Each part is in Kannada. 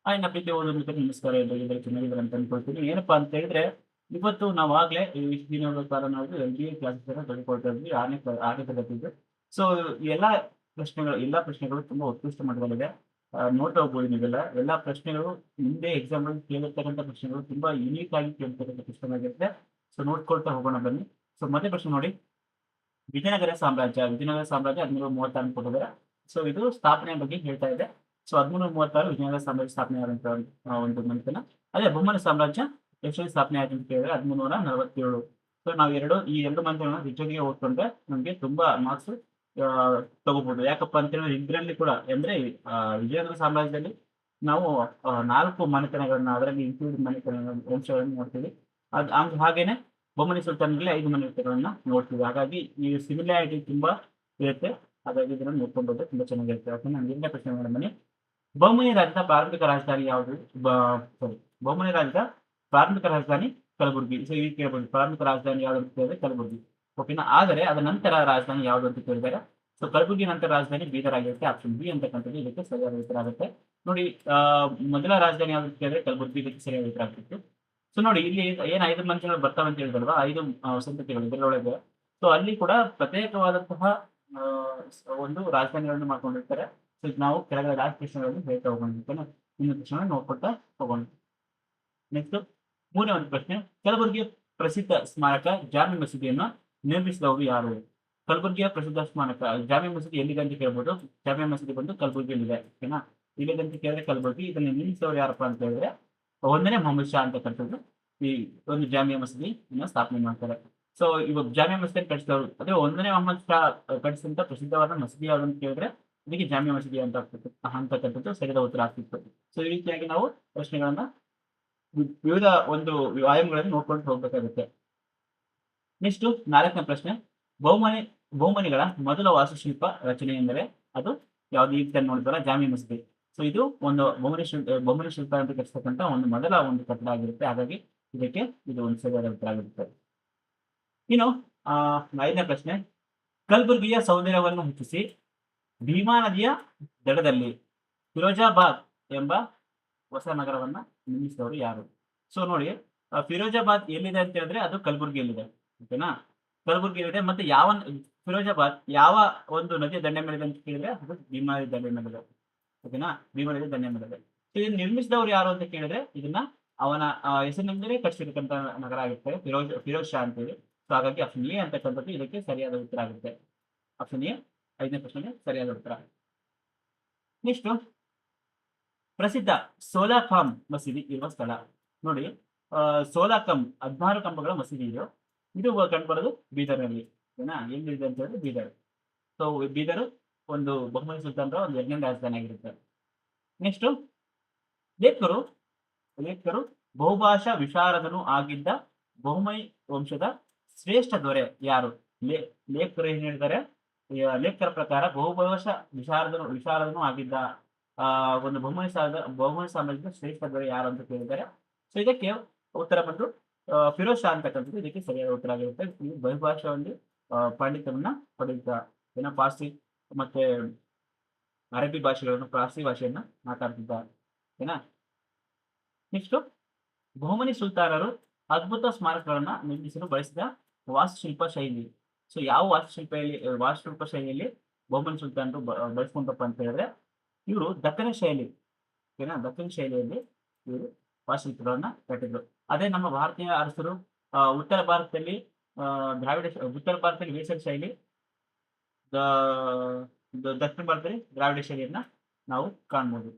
ಹಾಯ್ ಪ್ರೀತಿ ಓದುವ ಮಿತ್ರರೇ, ನಮಸ್ಕಾರ. ಎಲ್ಲರೂ ಚೆನ್ನಾಗಿದ್ದಾರೆ ಅಂತ ಅನ್ಕೊಳ್ತೀನಿ. ಏನಪ್ಪಾ ಅಂತ ಹೇಳಿದ್ರೆ, ಇವತ್ತು ನಾವಾಗ್ಲೇ ಇಷ್ಟು ದಿನಗಳ ಕಾಲ ನಾವು MBA ಕ್ಲಾಸಸ್ ಅನ್ನ ತೆಗೆದುಕೊಳ್ತಾ ಇದ್ವಿ. 6ನೇ ತರಗತಿದು. ಸೊ ಎಲ್ಲಾ ಪ್ರಶ್ನೆಗಳು ತುಂಬಾ ಉತ್ಕೃಷ್ಟ ಮಟ್ಟದಲ್ಲಿದೆ. ನೋಡ್ತಾ ಹೋಗ್ಬೋದು ನೀವೆಲ್ಲ. ಎಲ್ಲಾ ಪ್ರಶ್ನೆಗಳು ಮುಂದೆ ಎಕ್ಸಾಮ್‌ಗಳಲ್ಲಿ ಕೇಳಿರ್ತಕ್ಕಂಥ ಪ್ರಶ್ನೆಗಳು ತುಂಬಾ ಯುನೀಕ್ ಆಗಿ ಕೇಳ್ತಕ್ಕಂಥ ಪ್ರಶ್ನೆಗಳಾಗಿರುತ್ತೆ. ಸೊ ನೋಡ್ಕೊಳ್ತಾ ಹೋಗೋಣ ಬನ್ನಿ. ಸೊ ಮೊದಲನೇ ಪ್ರಶ್ನೆ ನೋಡಿ. ವಿಜಯನಗರ ಸಾಮ್ರಾಜ್ಯ 1336 ಕೊಟ್ಟಿದ್ದಾರೆ. ಸೊ ಇದು ಸ್ಥಾಪನೆಯ ಬಗ್ಗೆ ಹೇಳ್ತಾ ಇದೆ. ಸೊ 1336 ವಿಜಯನಗರ ಸಾಮ್ರಾಜ್ಯ ಸ್ಥಾಪನೆ ಆದಂತ ಒಂದು ಮನೆತನ. ಅದೇ ಬೊಮ್ಮನ ಸಾಮ್ರಾಜ್ಯ ಎಷ್ಟರಲ್ಲಿ ಸ್ಥಾಪನೆ ಆಯ್ತು ಅಂತ ಕೇಳಿದ್ರೆ 1347. ಸೊ ನಾವು ಈ ಎರಡು ಮನೆತನಗಳನ್ನ ಜೊತೆಗೆ ಓದ್ಕೊಂಡ್ರೆ ನಮ್ಗೆ ತುಂಬಾ ಮಾರ್ಕ್ಸ್ ತಗೋಬಹುದು. ಯಾಕಪ್ಪ ಅಂತ ಹೇಳಿದ್ರೆ ಇದ್ರಲ್ಲಿ ಕೂಡ ಅಂದ್ರೆ ವಿಜಯನಗರ ಸಾಮ್ರಾಜ್ಯದಲ್ಲಿ ನಾವು 4 ಮನೆತನಗಳನ್ನ ಅದರಲ್ಲಿ ಇನ್ಕ್ಲೂಡ್ ವಂಶಗಳನ್ನು ನೋಡ್ತೀವಿ. ಹಾಗೇನೆ ಬೊಮ್ಮನಿ ಸುಲ್ತಾನ್‌ನಲ್ಲಿ 5 ಮನೆತನಗಳನ್ನ ನೋಡ್ತೀವಿ. ಹಾಗಾಗಿ ಈ ಸಿಮಿಲಾರಿಟಿ ತುಂಬಾ ಇರುತ್ತೆ. ಹಾಗಾಗಿ ಇದನ್ನ ನೋಡ್ಕೊಂಡು ಹೋದ್ರೆ ತುಂಬಾ ಚೆನ್ನಾಗಿರುತ್ತೆ. ಓಕೆನಾ? 2ನೇ ಪ್ರಶ್ನೆ ನೋಡೋಣ ಬನ್ನಿ. ಬಹಮನಿ ರಾಜ್ಯದ ಪ್ರಾರಂಭಿಕ ರಾಜಧಾನಿ ಯಾವುದು? ಬಹಮನಿ ರಾಜ್ಯದ ಪ್ರಾರಂಭಿಕ ರಾಜಧಾನಿ ಕಲಬುರ್ಗಿ. ಸೊ ಈಗ ಕೇಳ್ಬೋದು, ಪ್ರಾರಂಭಿಕ ರಾಜಧಾನಿ ಯಾವ್ದು ಅಂತ ಕೇಳಿದ್ರೆ ಕಲಬುರ್ಗಿ. ಓಕೆನಾ? ಆದರೆ ಅದರ ನಂತರ ರಾಜಧಾನಿ ಯಾವುದು ಅಂತ ಕೇಳಿದ್ದಾರೆ. ಸೊ ಕಲಬುರ್ಗಿ ನಂತರ ರಾಜಧಾನಿ ಬೀದರ್ ಆಗಿರುತ್ತೆ. ಆಪ್ಷನ್ ಬಿ ಅಂತಕ್ಕಂಥದ್ದು ಇದಕ್ಕೆ ಸರಿಯಾದ ಉತ್ತರ ಆಗುತ್ತೆ. ನೋಡಿ, ಮೊದಲ ರಾಜಧಾನಿ ಯಾವ್ದು ಅಂತ ಕೇಳಿದ್ರೆ ಕಲಬುರ್ಗಿ ಇದಕ್ಕೆ ಸರಿಯಾದ ಉತ್ತರ ಆಗ್ತಿತ್ತು. ಸೊ ನೋಡಿ, ಇಲ್ಲಿ ಏನ್ 5 ಮಂತ್ರಿಗಳು ಬರ್ತಾವೆ ಅಂತ ಹೇಳಿದ್ರಲ್ವಾ, 5 ಸಂತತಿಗಳು ಇದರೊಳಗೆ. ಸೊ ಅಲ್ಲಿ ಕೂಡ ಪ್ರತ್ಯೇಕವಾದಂತಹ ಒಂದು ರಾಜಧಾನಿಗಳನ್ನು ಮಾಡ್ಕೊಂಡಿರ್ತಾರೆ. ಸೊ ನಾವು ಕೆಳಗಡೆ ಲಾಸ್ಟ್ ಪ್ರಶ್ನೆಗಳನ್ನು ಹೇಳ್ತಾ ಹೋಗೋಣ. ಓಕೆನಾ? ಇನ್ನು ಪ್ರಶ್ನೆ ನೋಡ್ಕೊಳ್ತಾ ಹೋಗೋಣ. ನೆಕ್ಸ್ಟ್ 3ನೇ ಒಂದು ಪ್ರಶ್ನೆ. ಕಲಬುರಗಿಯ ಪ್ರಸಿದ್ಧ ಸ್ಮಾರಕ ಜಾಮಿ ಮಸೀದಿಯನ್ನು ನಿರ್ಮಿಸಿದವರು ಯಾರು? ಕಲಬುರಗಿಯ ಪ್ರಸಿದ್ಧ ಸ್ಮಾರಕ ಜಾಮಿ ಮಸೀದಿ ಎಲ್ಲಿದೆ ಅಂತ ಕೇಳ್ಬೋದು. ಜಾಮಿ ಮಸೀದಿ ಬಂದು ಕಲಬುರಗಿಯಲ್ಲಿದೆ. ಓಕೆನಾ? ಇಲ್ಲಿದೆ ಅಂತ ಕೇಳಿದ್ರೆ ಕಲಬುರಗಿ. ಇದನ್ನು ನಿರ್ಮಿಸಿದವರು ಯಾರಪ್ಪ ಅಂತ ಹೇಳಿದ್ರೆ 1ನೇ ಮೊಹಮ್ಮದ್ ಶಾ ಅಂತಕ್ಕಂಥದ್ದು ಈ ಒಂದು ಜಾಮಿಯಾ ಮಸೀದಿಯನ್ನು ಸ್ಥಾಪನೆ ಮಾಡ್ತಾರೆ. ಸೊ ಇವಾಗ ಜಾಮಿಯಾ ಮಸೀದಿ ಕಟ್ಟಿಸಿದವರು ಅದೇ 1ನೇ ಮೊಹಮ್ಮದ್ ಶಾ ಕಟ್ಟಿಸಿದಂತ ಪ್ರಸಿದ್ಧವಾದ ಮಸೀದಿ ಯಾವುದು ಅಂತ ಕೇಳಿದ್ರೆ ಇದಕ್ಕೆ ಜಾಮಿಯಾ ಮಸೀದಿ ಅಂತಕ್ಕಂಥದ್ದು ಸರಿಯಾದ ಉತ್ತರ ಆಗ್ತಿತ್ತು. ಸೊ ಈ ರೀತಿಯಾಗಿ ನಾವು ಪ್ರಶ್ನೆಗಳನ್ನ ವಿವಿಧ ಒಂದು ಆಯಾಮಗಳಲ್ಲಿ ನೋಡ್ಕೊಂಡು ಹೋಗ್ಬೇಕಾಗುತ್ತೆ. ನೆಕ್ಸ್ಟ್ 4ನೇ ಪ್ರಶ್ನೆ. ಬಹುಮನಿಗಳ ಮೊದಲ ವಾಸ್ತುಶಿಲ್ಪ ರಚನೆ ಎಂದರೆ ಅದು ಯಾವ್ದು? ಈಗ ನೋಡಿದ್ವಲ್ಲ ಜಾಮಿಯಾ ಮಸೀದಿ. ಸೊ ಇದು ಒಂದು ಬಹುಮನಿ ಶಿಲ್ಪ ಅಂತ ಕಟ್ಟಿಸ್ತಕ್ಕಂಥ ಮೊದಲ ಒಂದು ಕಟ್ಟಡ ಆಗಿರುತ್ತೆ. ಹಾಗಾಗಿ ಇದಕ್ಕೆ ಇದು ಒಂದು ಸರಿಯಾದ ಉತ್ತರ ಆಗಿರುತ್ತೆ. ಇನ್ನು 5ನೇ ಪ್ರಶ್ನೆ. ಕಲಬುರಗಿಯ ಸೌಂದರ್ಯವನ್ನು ಹೆಚ್ಚಿಸಿ ಭೀಮಾ ನದಿಯ ದಡದಲ್ಲಿ ಫಿರೋಜಾಬಾದ್ ಎಂಬ ಹೊಸ ನಗರವನ್ನ ನಿರ್ಮಿಸಿದವರು ಯಾರು? ಸೊ ನೋಡಿ, ಫಿರೋಜಾಬಾದ್ ಎಲ್ಲಿದೆ ಅಂತ ಹೇಳಿದ್ರೆ ಅದು ಕಲಬುರಗಿಯಲ್ಲಿದೆ. ಓಕೆನಾ? ಕಲಬುರಗಿಯಲ್ಲಿದೆ. ಮತ್ತೆ ಫಿರೋಜಾಬಾದ್ ಯಾವ ಒಂದು ನದಿಯ ದಂಡೆ ಮೇಲಿದೆ ಅಂತ ಕೇಳಿದ್ರೆ ಅದು ಭೀಮಾ ನದಿ ದಂಡೆ ಮೇಲಿದೆ. ಓಕೆನಾ? ಭೀಮಾ ನದಿ ದಂಡೆ ಮೇಲಿದೆ. ಸೊ ಇದನ್ನ ನಿರ್ಮಿಸಿದವರು ಯಾರು ಅಂತ ಕೇಳಿದ್ರೆ ಇದನ್ನ ಅವನ ಹೆಸರಿನಿಂದಲೇ ಕಟ್ಟಿಸಿರ್ತಕ್ಕಂಥ ನಗರ ಆಗಿರುತ್ತೆ, ಫಿರೋಜ್ ಶಾ ಅಂತೇಳಿ. ಸೊ ಹಾಗಾಗಿ ಆಪ್ಷನ್ ಎ ಅಂತಕ್ಕಂಥದ್ದು ಇದಕ್ಕೆ ಸರಿಯಾದ ಉತ್ತರ ಆಗುತ್ತೆ. ಆಪ್ಷನ್ ಎ 5ನೇ ಪ್ರಶ್ನೆಗೆ ಸರಿಯಾದ ಉತ್ತರ. ನೆಕ್ಸ್ಟ್, ಪ್ರಸಿದ್ಧ ಸೋಲಾಖಾಂ ಮಸೀದಿ ಇರುವ ಸ್ಥಳ. ನೋಡಿ, ಸೋಲಾಖಾಂ 16 ಕಂಬಗಳ ಮಸೀದಿ ಇದು. ಇದು ಕಂಡುಬರೋದು ಬೀದರ್ನಲ್ಲಿ. ಓಕೆನಾ? ಎಲ್ಲಿದೆ ಅಂತ ಹೇಳಿದ್ರೆ ಬೀದರ್. ಸೊ ಬೀದರ್ ಒಂದು ಬಹುಮನಿ ಸುಲ್ತಾನರ ಒಂದು 2ನೇ ರಾಜಧಾನಿ ಆಗಿರುತ್ತೆ. ನೆಕ್ಸ್ಟ್, ಲೇಖಕರು ಬಹುಭಾಷಾ ವಿಶಾರದನು ಆಗಿದ್ದ ಬಹುಮನಿ ವಂಶದ ಶ್ರೇಷ್ಠ ದೊರೆ ಯಾರು? ಲೇಖಕರು ಏನ್ ಹೇಳಿದ್ದಾರೆ? ಲೇಖಕರ ಪ್ರಕಾರ ಬಹುಭಾಷಾ ವಿಶಾರದನು ಆಗಿದ್ದ ಒಂದು ಬಹುಮನಿ ಸಾಮ್ರಾಜ್ಯದ ಶ್ರೇಷ್ಠ ದೊರೆ ಯಾರು ಅಂತ ಕೇಳಿದ್ದಾರೆ. ಸೊ ಇದಕ್ಕೆ ಉತ್ತರ ಬಂದು ಫಿರೋಜ್ ಶಾ ಅಂತಕ್ಕಂಥದ್ದು ಇದಕ್ಕೆ ಸರಿಯಾದ ಉತ್ತರ ಆಗಿರುತ್ತೆ. ಈ ಬಹುಭಾಷಾ ಒಂದು ಪಾಂಡಿತ್ಯವನ್ನ ಪಡೆಯುತ್ತ ಪಾರ್ಸಿ ಮತ್ತೆ ಅರಬ್ಬಿ ಪಾರ್ಸಿ ಭಾಷೆಯನ್ನ ಮಾತಾಡ್ತಿದ್ದ. ಓಕೆನಾ? ನೆಕ್ಸ್ಟ್, ಬಹುಮನಿ ಸುಲ್ತಾನರು ಅದ್ಭುತ ಸ್ಮಾರಕಗಳನ್ನ ನಿರ್ಮಿಸಲು ಬಳಸಿದ ವಾಸ್ತುಶಿಲ್ಪ ಶೈಲಿ. ಸೊ ಯಾವ ವಾಸ್ತುಶಿಲ್ಪ ಶೈಲಿಯಲ್ಲಿ ಬಹುಮನಿ ಸುಲ್ತಾನರು ಬಳಸ್ಕೊಂಡಪ್ಪ ಅಂತ ಹೇಳಿದ್ರೆ ಇವರು ದಕ್ಕನ ಶೈಲಿ. ಓಕೆನಾ? ದಕ್ಕನ ಶೈಲಿಯಲ್ಲಿ ಇವರು ವಾಸ್ತುಶಿಲ್ಪಗಳನ್ನ ಕಟ್ಟಿದ್ರು. ಅದೇ ನಮ್ಮ ಭಾರತೀಯ ಅರಸರು ಉತ್ತರ ಭಾರತದಲ್ಲಿ ವೇಸಲ್ ಶೈಲಿ, ದಕ್ಷಿಣ ಭಾರತದಲ್ಲಿ ದ್ರಾವಿಡ ಶೈಲಿಯನ್ನ ನಾವು ಕಾಣ್ಬೋದು.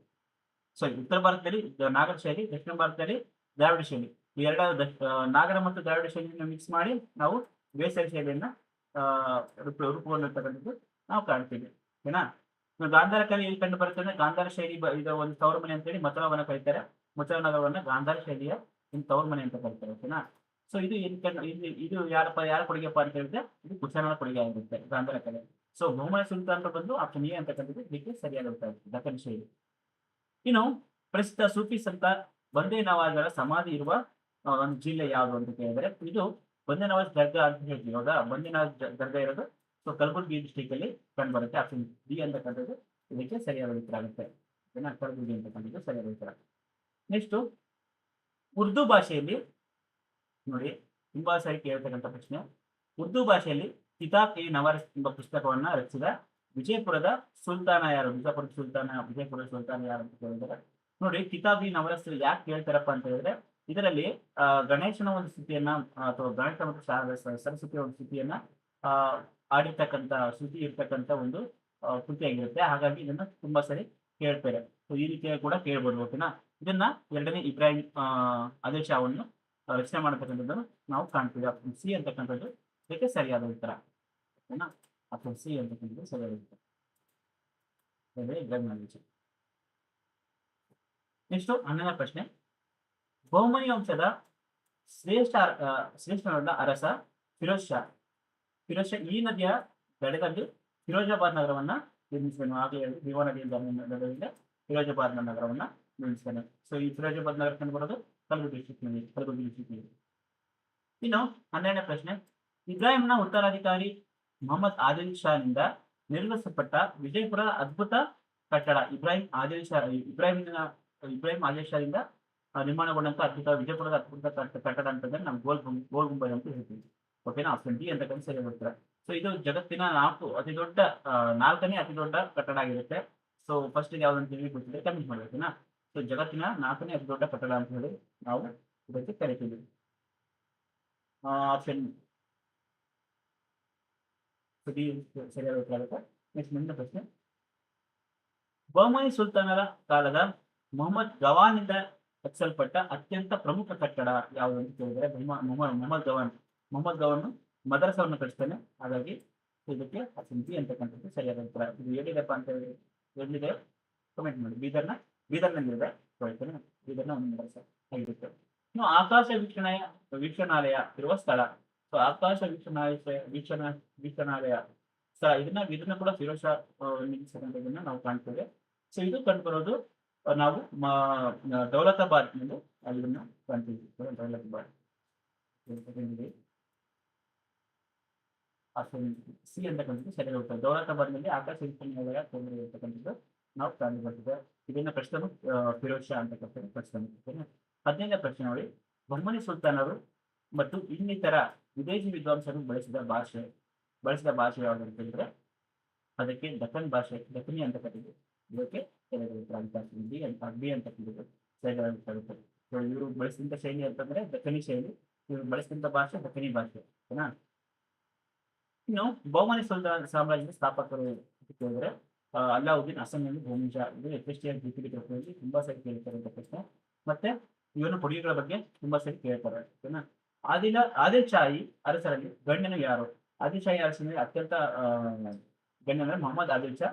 ಉತ್ತರ ಭಾರತದಲ್ಲಿ ನಾಗರ ಶೈಲಿ, ದಕ್ಷಿಣ ಭಾರತದಲ್ಲಿ ದ್ರಾವಿಡ ಶೈಲಿ. ಈ ನಾಗರ ಮತ್ತು ದ್ರಾವಿಡ ಶೈಲಿಯನ್ನು ಮಿಕ್ಸ್ ಮಾಡಿ ನಾವು ವೇಸಲ್ ಶೈಲಿಯನ್ನ ರೂಪುಗೊಂಡಿರ್ತಕ್ಕಂಥದ್ದು ನಾವು ಕಾಣ್ತೀವಿ. ಓಕೆನಾ? ಗಾಂಧಾರ ಕಲೆ ಎಲ್ಲಿ ಕಂಡು ಬರುತ್ತೆ ಅಂದ್ರೆ ಗಾಂಧಾರ ಶೈಲಿ ಇದು ಒಂದು ತವರು ಮನೆ ಅಂತೇಳಿ ಮಥುರಾವನ್ನ ಕರೀತಾರೆ. ಮಥುರಾ ನಗರವನ್ನ ಗಾಂಧಾರ ಶೈಲಿಯ ಒಂದು ತವರು ಮನೆ ಅಂತ ಕರೀತಾರೆ. ಓಕೆನಾ? ಸೊ ಇದು ಯಾರ ಕೊಡುಗೆಪ್ಪ ಅಂತ ಹೇಳಿದ್ರೆ ಇದು ಕುಶಾನರ ಕೊಡುಗೆ ಆಗಿರುತ್ತೆ ಗಾಂಧಾರ ಕಲೆ. ಸೊ ಬಹುಮನಿ ಸುಲ್ತಾನರು ಬಂದು ಆಪ್ಷನ್ ಎ ಅಂತಕ್ಕಂಥದ್ದು ಇದಕ್ಕೆ ಸರಿಯಾದ ಉತ್ತರ ಆಗುತ್ತೆ, ದಕ್ಕನ್ ಶೈಲಿ. ಇನ್ನು ಪ್ರಸಿದ್ಧ ಸೂಫಿ ಸಂತ ಬಂದೇ ನವಾಜರ ಸಮಾಧಿ ಇರುವ ಒಂದು ಜಿಲ್ಲೆ ಯಾವುದು ಅಂತ ಕೇಳಿದ್ರೆ ಇದು ಬಂದೇ ನವಾಜ್ ದರ್ಗಾ ಅಂತ ಹೇಳ್ತೀವಿ. ಇವಾಗ ಬಂದೇ ನವಾಜ್ ದರ್ಗಾ ಇರೋದು ಸೊ ಕಲಬುರಗಿ ಡಿಸ್ಟ್ರಿಕ್ಟ್ ಅಲ್ಲಿ ಕಂಡು ಬರುತ್ತೆ. ಆಪ್ಷನ್ ಡಿ ಅಂತಕ್ಕಂಥದ್ದು ಇದಕ್ಕೆ ಸರಿಯಾದ ಉತ್ತರ ಆಗುತ್ತೆ. ಕಲಬುರಗಿ ಅಂತಕ್ಕಂಥದ್ದು ಸರಿಯಾದ ಉತ್ತರ. ನೆಕ್ಸ್ಟ್ ಉರ್ದು ಭಾಷೆಯಲ್ಲಿ ನೋಡಿ, ತುಂಬಾ ಸಾರಿ ಕೇಳ್ತಕ್ಕಂಥ ಪ್ರಶ್ನೆ. ಉರ್ದು ಭಾಷೆಯಲ್ಲಿ ಕಿತಾಬ್ ಇ ನವಾರಿಸ್ ಎಂಬ ಪುಸ್ತಕವನ್ನ ರಚಿಸಿದ ವಿಜಯಪುರದ ಸುಲ್ತಾನ ಯಾರು? ವಿಜಯಪುರದ ಸುಲ್ತಾನ ಯಾರು ಅಂತ ಕೇಳಿದ್ದಾರೆ. ನೋಡಿ, ಕಿತಾಬ್ ಇ ನವಾರಿಸ್ ಯಾಕೆ ಕೇಳ್ತಾರಪ್ಪ ಅಂತ ಹೇಳಿದ್ರೆ, ಇದರಲ್ಲಿ ಗಣೇಶನ ಒಂದು ಸ್ಥಿತಿಯನ್ನ ಅಥವಾ ಗಣೇಶ ಮತ್ತು ಸರಸ್ವತಿಯ ಒಂದು ಸ್ಥಿತಿಯನ್ನ ಆ ಆಡಿರ್ತಕ್ಕಂಥ ಶ್ರುತಿ ಇರ್ತಕ್ಕಂಥ ಒಂದು ಕೃತಿಯಾಗಿರುತ್ತೆ. ಹಾಗಾಗಿ ಇದನ್ನ ತುಂಬಾ ಸರಿ ಕೇಳ್ತಾರೆ. ಸೊ ಈ ರೀತಿಯಾಗಿ ಕೂಡ ಕೇಳ್ಬೋದು. ಓಕೆನಾ? ಇದನ್ನ ಎರಡನೇ ಇಬ್ರಾಹಿಂ ಆದಿಲ್ ಶಾವನ್ನು ರಚನೆ ಮಾಡತಕ್ಕಂಥದ್ದನ್ನು ನಾವು ಕಾಣ್ತೀವಿ. ಆಪ್ಷನ್ ಸಿ ಅಂತಕ್ಕಂಥದ್ದು ಇದಕ್ಕೆ ಸರಿಯಾದ ಉತ್ತರ. ಓಕೆನಾ? ಆಪ್ಷನ್ ಸಿ ಅಂತಕ್ಕಂಥದ್ದು ಸರಿಯಾದ ಉತ್ತರ. ಇಬ್ರಾಹಿಂ ಆದಿಲ್ ಶಾ. ನೆಕ್ಸ್ಟ್ 11ನೇ ಪ್ರಶ್ನೆ. ಬಹುಮನಿ ವಂಶದ ಶ್ರೇಷ್ಠ ಅರಸ ಫಿರೋಜ್ ಶಾ ಈ ನದಿಯ ದಡದಲ್ಲಿ ಫಿರೋಜಾಬಾದ್ ನಗರವನ್ನ ನಿರ್ಮಿಸಿದನು. ಆಗಲೇ ಹೇಳಿ, ಭೀಮಾ ನದಿಯ ದಡದಿಂದ ಫಿರೋಜಾಬಾದ್ ನಗರವನ್ನ ನಿರ್ಮಿಸಿದನು. ಸೊ ಈ ಫಿರೋಜಾಬಾದ್ ನಗರ ಕಂಡು ಬರೋದು ಕಲಬುರಗಿ ಡಿಸ್ಟ್ರಿಕ್ಟ್. ಇನ್ನು 12ನೇ ಪ್ರಶ್ನೆ. ಇಬ್ರಾಹಿಂನ ಉತ್ತರಾಧಿಕಾರಿ ಮೊಹಮ್ಮದ್ ಆದಿಲ್ ಶಾ ನಿಂದ ನಿರ್ಮಿಸಲ್ಪಟ್ಟ ವಿಜಯಪುರ ಅದ್ಭುತ ಕಟ್ಟಡ. ಇಬ್ರಾಹಿಂ ಆದಿಲ್ ಶಾದಿಂದ ನಿರ್ಮಾಣಗೊಂಡಂತ ವಿಜಯಪುರದ ಅದ್ಭುತ ಕಟ್ಟಡ ಅಂತಂದ್ರೆ ನಾವು ಗೋಲ್ ಗುಂಬಜ್ ಅಂತ ಹೇಳ್ತೀವಿ. ಓಕೆನಾ? ಆಪ್ಷನ್ ಡಿ ಅಂತಕ್ಕಂಥ ಸರಿ ಉತ್ತರ. ಸೊ ಇದು ಜಗತ್ತಿನ 4ನೇ ಅತಿ ದೊಡ್ಡ ಕಟ್ಟಡ ಆಗಿರುತ್ತೆ. ಸೊ ಫಸ್ಟ್ ಯಾವ್ದಂತ ಹೇಳಿ ಗೊತ್ತಿದೆ, ಕಮೆಂಟ್ ಮಾಡ್ಬೇಕೇನಾ? ಸೊ ಜಗತ್ತಿನ 4ನೇ ಅತಿ ದೊಡ್ಡ ಕಟ್ಟಡ ಅಂತ ಹೇಳಿ ನಾವು ಇದಕ್ಕೆ ಕರಿತೀವಿ. ಆಪ್ಷನ್ ಡಿ ಸರಿಯಾದ ಉತ್ತರ ಆಗುತ್ತೆ. ನೆಕ್ಸ್ಟ್ ಮುಂದಿನ ಪ್ರಶ್ನೆ. ಬಹುಮನಿ ಸುಲ್ತಾನರ ಕಾಲದ ಮೊಹಮ್ಮದ್ ಗವಾನಿಂದ ರಚಿಸಲ್ಪಟ್ಟ ಅತ್ಯಂತ ಪ್ರಮುಖ ಕಟ್ಟಡ ಯಾವುದು ಅಂತ ಕೇಳಿದರೆ, ಮೊಹಮ್ಮದ್ ಗವಾನ್ ಮದರಸವನ್ನು ಕಟ್ಟಿಸ್ತಾನೆ. ಹಾಗಾಗಿ ಇದಕ್ಕೆ ಆಪ್ಷನ್ ಬಿ ಅಂತಕ್ಕಂಥದ್ದು ಸರಿಯಾದ ಉತ್ತರ. ಇದು ಎಲ್ಲಿದೆಪ್ಪ ಅಂತ ಹೇಳಿ ಎಲ್ಲಿದೆ ಕಮೆಂಟ್ ಮಾಡಿ. ಬೀದರ್ನಲ್ಲಿದೆ. ಬೀದರ್ನ ಒಂದು ಮದರಸ ಆಗಿರುತ್ತೆ. ಇನ್ನು ಆಕಾಶ ವೀಕ್ಷಣಾಲಯ ಇರುವ ಸ್ಥಳ. ಸೊ ಆಕಾಶ ವೀಕ್ಷಣಾಲಯ ಸ್ಥಳ ಇದನ್ನ ಕೂಡ ಫಿರೋಜ್ ಶಾ ನಿರ್ಮಿಸಿದಂಥದ್ದನ್ನ ನಾವು ಕಾಣ್ತೇವೆ. ಸೊ ಇದು ಕಂಡು ಬರೋದು ನಾವು ದೌಲತಾಬಾದ್ ನಲ್ಲಿ ಇದನ್ನ ಕಾಣ್ತೀವಿ. ದೌಲತಾಬಾದ್ ಆಪ್ಷನ್ ಸಿ ಅಂತಕ್ಕಂಥದ್ದು ಸರಿಯಾದ ಉತ್ತರ. ದೌಲತಾಬಾದ್ ನಲ್ಲಿ ಆಕಾಶ ವೀಕ್ಷಣಾಲಯ ಕೇಂದ್ರ ಇರ್ತಕ್ಕಂಥದ್ದು ನಾವು ಕಂಡು ಬರ್ತಿದೆ. ಇದನ್ನ ಪ್ರಶ್ನೆ ಫಿರೋಜ್ ಶಾ ಅಂತಕ್ಕಂಥ ಪ್ರಶ್ನೆ. 15ನೇ ಪ್ರಶ್ನೆ ನೋಡಿ. ಬಹುಮನಿ ಸುಲ್ತಾನರು ಮತ್ತು ಇನ್ನಿತರ ವಿದೇಶಿ ವಿದ್ವಾಂಸರು ಬಳಸಿದ ಭಾಷೆ ಯಾವುದು ಅಂತ ಹೇಳಿದ್ರೆ ಅದಕ್ಕೆ ದಕ್ಕನಿ ಅಂತ ಕರೀತೀವಿ. ಇದಕ್ಕೆ ಬಿ ಅಂತ ಕರೀತೀವಿ. ಇವರು ಬಳಸಿದಂತ ಶೈಲಿ ಅಂತಂದ್ರೆ ದಕ್ಕನಿ ಶೈಲಿ. ಇವರು ಬಳಸಿದಂತ ಭಾಷೆ ದಕ್ಕನಿ ಭಾಷೆ. ಓಕೆನಾ? ಇನ್ನು ಬಹುಮನಿ ಸುಲ್ತಾನ ಸಾಮ್ರಾಜ್ಯದ ಸ್ಥಾಪಕರು ಅಂತ ಕೇಳಿದ್ರೆ ಅಲ್ಲಾವುದ್ದೀನ್ ಅಸ್ಸಾಂನಲ್ಲಿ ಬಹುಮನಿ ಇದು ಎಫ್ಎಸ್ಟಿಆರ್ ಜಿಪಿಡಿ ಪ್ರಶ್ನೆಯಲ್ಲಿ ತುಂಬಾ ಸರಿ ಕೇಳ್ತಾರೆ ಅಂತ ಪ್ರಶ್ನೆ. ಮತ್ತೆ ಇವನು ಕೊಡುಗೆಗಳ ಬಗ್ಗೆ ತುಂಬಾ ಸರಿ ಕೇಳ್ತಾರೆ. ಓಕೆನಾ? ಆದಿಲ್ ಶಾಹಿ ಅರಸರಲ್ಲಿ ಗಣ್ಯನು ಯಾರು? ಆದಿಲ್ ಶಾಹಿ ಅರಸರಲ್ಲಿ ಅತ್ಯಂತ ಗಣ್ಯನ ಮೊಹಮ್ಮದ್ ಆದಿಲ್ ಶಾ.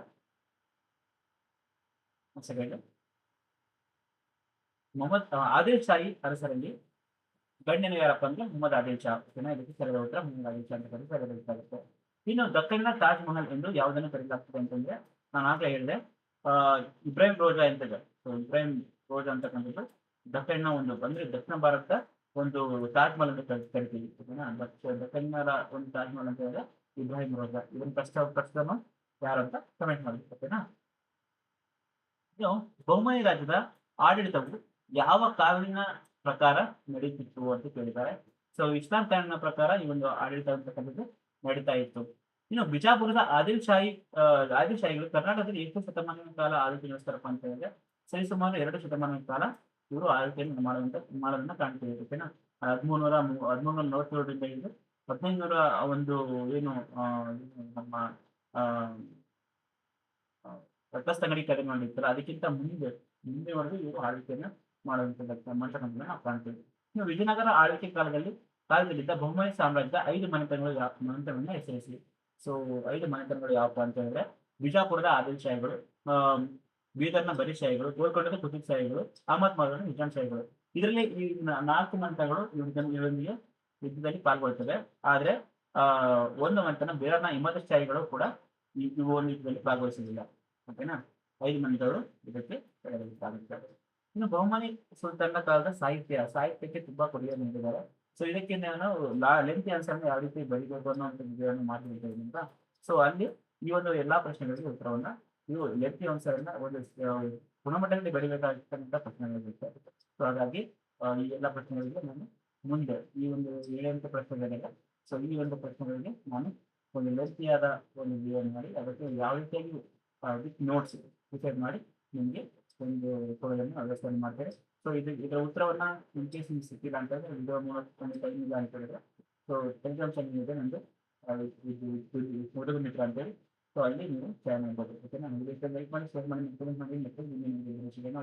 ಆದಿಲ್ ಶಾಹಿ ಅರಸರಲ್ಲಿ ಗಣ್ಯನು ಯಾರಪ್ಪ ಅಂದ್ರೆ ಮೊಹಮ್ಮದ್ ಆದಿಲ್ ಶಾ. ಓಕೆನಾ? ಇದಕ್ಕೆ ಸರಿಯಾದ ಉತ್ತರ ಮೊಹಮ್ಮದ್ ಆದಿಲ್ ಶಾ ಅಂತ ಕರೀತಾರೆ. ಇನ್ನು ದಕ್ಕನ್ನ ತಾಜ್ ಮಹಲ್ ಎಂದು ಯಾವುದನ್ನು ಕರೀಲಾಗ್ತದೆ ಅಂತಂದ್ರೆ ನಾನು ಆಗ್ಲೇ ಹೇಳಿದೆ, ಇಬ್ರಾಹಿಂ ರೋಜಾ ಅಂತಿದೆ. ಇಬ್ರಾಹಿಂ ರೋಜಾ ಅಂತಕ್ಕಂಥದ್ದು ದಕ್ಕನ್ನ ಒಂದು ಅಂದ್ರೆ ದಕ್ಷಿಣ ಭಾರತದ ಒಂದು ತಾಜ್ ಮಹಲ್ ಅಂತ ಕರಿತೀವಿ. ಓಕೆನಾ? ದಕ್ಕನ್ನರ ಒಂದು ತಾಜ್ ಮಹಲ್ ಅಂತ ಹೇಳಿದ್ರೆ ಇಬ್ರಾಹಿಂ ರೋಜಾ. ಇದನ್ನ ಪ್ರಸ್ತುತ ಯಾರು ಅಂತ ಕಮೆಂಟ್ ಮಾಡಿ. ಓಕೆನಾ? ಇನ್ನು ಬಹುಮನಿ ರಾಜ್ಯದ ಆಡಳಿತವು ಯಾವ ಕಾನೂನಿನ ಪ್ರಕಾರ ನಡೀತಿತ್ತು ಅಂತ ಕೇಳಿದ್ದಾರೆ. ಸೊ ಇಸ್ಲಾಂ ಕಾನೂನಿನ ಪ್ರಕಾರ ಈ ಒಂದು ಆಡಳಿತ ಅಂತಕ್ಕಂಥದ್ದು ನಡೀತಾ ಇತ್ತು. ಇನ್ನು ಬಿಜಾಪುರದ ಆದಿಲ್ ಶಾಹಿಗಳು ಕರ್ನಾಟಕದಲ್ಲಿ ಎಷ್ಟು ಶತಮಾನಗಳ ಕಾಲ ಆಡಳಿತ ನಡೆಸ್ತಾರಪ್ಪ ಅಂತ ಹೇಳಿದ್ರೆ ಸರಿಸುಮಾರು 2 ಶತಮಾನಗಳ ಕಾಲ ಇವರು ಆಳ್ವಿಕೆಯನ್ನು ಮಾಡೋದನ್ನ ಕಾಣ್ತೀವಿ. ಓಕೆನಾ? 1347ರಿಂದ ಹಿಡಿದು 1500 ಒಂದು ಏನು ನಮ್ಮ ತಟಸ್ಥಗಡಿ ಕಡಿಮೆ ಮಾಡಿರ್ತಾರೆ ಅದಕ್ಕಿಂತ ಮುಂದೆವರೆಗೂ ಇವರು ಆಳ್ವಿಕೆಯನ್ನ ಮಾಡ್ತಕ್ಕಂಥದ್ದನ್ನ ನಾವು ಕಾಣ್ತೀವಿ. ಇನ್ನು ವಿಜಯನಗರ ಆಳ್ವಿಕೆ ಕಾಲದಲ್ಲಿದ್ದ ಬಹುಮನಿ ಸಾಮ್ರಾಜ್ಯದ 5 ಮನೆತನಗಳನ್ನ ಹೆಸರಿಸಿ. ಸೊ 5 ಮನೆತನಗಳು ಯಾವಪ್ಪ ಅಂತ ಹೇಳಿದ್ರೆ ಬಿಜಾಪುರದ ಆದಿಲ್ ಶಾಹಿಗಳು, ಬೀದರ್ನ ಬರೀ ಶಾಹಿಗಳು, ಗೋಲ್ಕೊಂಡದ ಕುತುಬ್ ಶಾಹಿಗಳು, ಅಹಮದ್ ನಿಜಾಮ್ ಶಾಹಿಗಳು. ಇದರಲ್ಲಿ ಈ 4 ಮನೆತನಗಳು ಇವರೊಂದಿಗೆ ಯುದ್ಧದಲ್ಲಿ ಪಾಲ್ಗೊಳ್ತವೆ. ಆದ್ರೆ ಒಂದು ಮನೆತನ ಬೇರನ ಇಮದ ಶಾಹಿಗಳು ಕೂಡ ಈ ಒಂದು ಯುದ್ಧದಲ್ಲಿ ಭಾಗವಹಿಸಲಿಲ್ಲ. ಓಕೆನಾ? 5 ಮನೆತನಗಳು ಇದಕ್ಕೆ ಆಗುತ್ತಾರೆ. ಇನ್ನು ಬಹುಮನಿ ಸುಲ್ತಾನರ ಕಾಲದ ಸಾಹಿತ್ಯಕ್ಕೆ ತುಂಬಾ ಕೊಡುಗೆ ನೀಡಿದ್ದಾರೆ. ಸೊ ಇದಕ್ಕೆ ನಾನು ಲೆಂತಿ ಆನ್ಸರ್ ಯಾವ ರೀತಿ ಬರೀಬೇಕು ಅನ್ನೋ ವಿಡಿಯೋವನ್ನು ಮಾಡಿದ್ದೇನೆ ಅಂತ. ಸೊ ಅಲ್ಲಿ ಈ ಒಂದು ಎಲ್ಲಾ ಪ್ರಶ್ನೆಗಳಿಗೆ ಉತ್ತರವನ್ನ ಇವು ಲೆಂತಿ ಅಂಶಗಳನ್ನ ಒಂದು ಗುಣಮಟ್ಟದಲ್ಲಿ ಬೆಳಿಬೇಕಾಗಿರ್ತಕ್ಕಂಥ ಪ್ರಶ್ನೆಗಳಿರುತ್ತೆ. ಸೊ ಹಾಗಾಗಿ ಈ ಎಲ್ಲ ಪ್ರಶ್ನೆಗಳಿಗೆ ನಾನು ಮುಂದೆ ಈ ಒಂದು 7 ಪ್ರಶ್ನೆಗಳಿದೆ. ಸೊ ಈ ಒಂದು ಪ್ರಶ್ನೆಗಳಿಗೆ ನಾನು ಒಂದು ಲೆಂತಿಯಾದ ಒಂದು ವಿಡಿಯೋನ ಮಾಡಿ ಅದಕ್ಕೆ ಯಾವ ರೀತಿಯಾಗಿ ವಿತ್ ನೋಟ್ಸ್ ಪ್ರಿಪೇರ್ ಮಾಡಿ ನಿಮಗೆ ಒಂದು ಕೊಡೋದನ್ನು ವ್ಯವಸ್ಥೆಯನ್ನು ಮಾಡ್ತೇವೆ. ಸೊ ಇದರ ಉತ್ತರವನ್ನ ಇನ್ ಕೇಸ್ ನಿಮ್ಗೆ ಸಿಕ್ಕಿಲ್ಲ ಅಂತಂದ್ರೆ ವಿಡಿಯೋ ಮೂಲಕ ಟೈಮ್ ಇಲ್ಲ ಅಂತ ಹೇಳಿದ್ರೆ ಸೊ ಟೆಲಿಗ್ರಾಮ್ ಚಾನಲ್ ಇದೆ ನಂದು ಇದು ಹುಡುಗ ಮಿತ್ರ ಅಂತೇಳಿ. ಸೊ ಅಲ್ಲಿ ನೀವು ಜಾಯ್ನ್ ಆಗ್ಬೋದು. ಓಕೆನಾ? ಲೈಕ್ ಮಾಡಿ, ಶೇರ್ ಮಾಡಿ, ಕಮೆಂಟ್ ಮಾಡಿ ಮತ್ತೆ ನಿಮಗೆ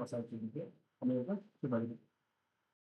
ಹೊಸ ವಿಷಯಕ್ಕೆ ಅಲ್ಲಿವರೆಗೂ ಶುಭ ದಿನ.